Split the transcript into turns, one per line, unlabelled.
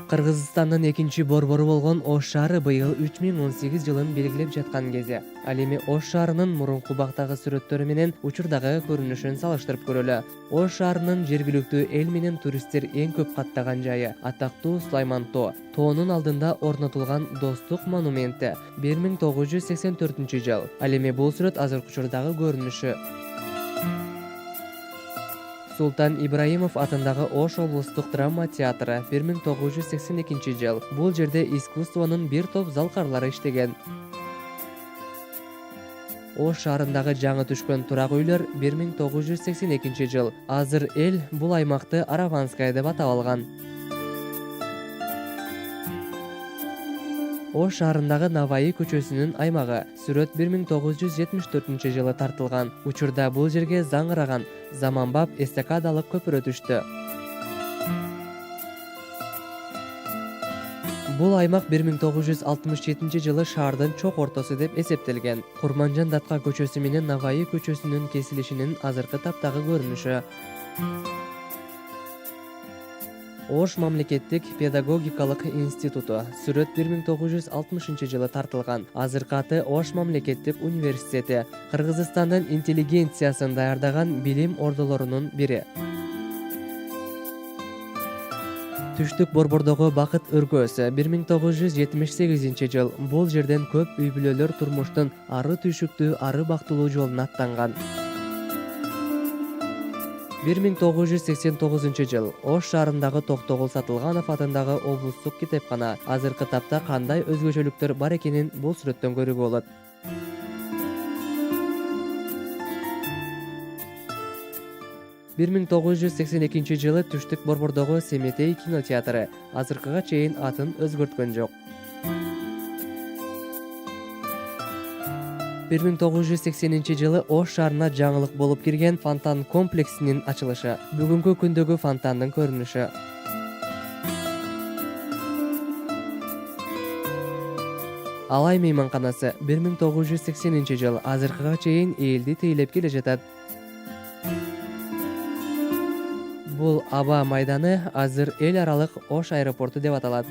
Кыргызстандын экинчи борбору болгон Ош шаары быйыл 3018 жылын белгилеп жаткан кези. Ал эми Ош шаарынын мурунку убактагы сүрөттөрү менен учурдагы көрүнүшүн салыштырып көрөлү. Ош шаарынын жергиликтүү эл менен туристтер эң көп каттаган жайы атактуу Сулайман Тоо. Тоонун алдында орнотулган Достук монументи 1984 жыл. Ал эми бул сүрөт азыркы учурдагы көрүнүшү. Султан Ибраимов атындагы Ош облустук драма театры 1982 жыл. Бул жерде искусствонун бир топ залкарлары иштеген. Ош шаарындагы жаңы түшкөн турак үйлөр 1982 жыл. Азыр эл бул аймакты Араванская деп атап алган. Ош шаарындагы Наваи көчөсүнүн аймагы сүрөт 1974 жылы тартылган. Учурда бул жерге заңыраган заманбап эстакадалык көпүрө түштү. Бул аймак 1967 жылы шаардын чок ортосу деп эсептелген. Курманжан Датка көчөсү менен Наваи көчөсүнүн кесилишинин азыркы таптагы көрүнүшү. Ош мамлекеттик педагогикалык институту сүрөт 1960 жылы тартылган. Азыркы аты Ош мамлекеттик университети. Кыргызстандын интеллигенциясын даярдаган билим ордолорунун бири. Түштүк борбордогу Бакыт өргөөсү 1978 жыл. Бул жерден көп үй бүлөлөр турмуштун ары түйшүктүү, ары бактылуу жолуна аттанган. 1989 жыл. Ош шаарындагы Токтогул Сатылганов атындагы облустук китепкана. Азыркы тапта кандай өзгөчөлүктөр бар экенин бул сүрөттөн көрүүгө болот. Бир 1982 жылы Түштүк борбордогу Семетей кинотеатры азыркыга чейин атын өзгөрткөн жок. 1980 жылы Ош шаарына жаңылык болуп кирген фонтан комплексинин ачылышы. Бүгүнкү күндөгү фонтандын көрүнүшү. Алай мейманканасы 1980 жыл. Азыркыга чейин элди тейлеп келе жатат. Бул аба майданы азыр эл аралык Ош аэропорту деп аталат.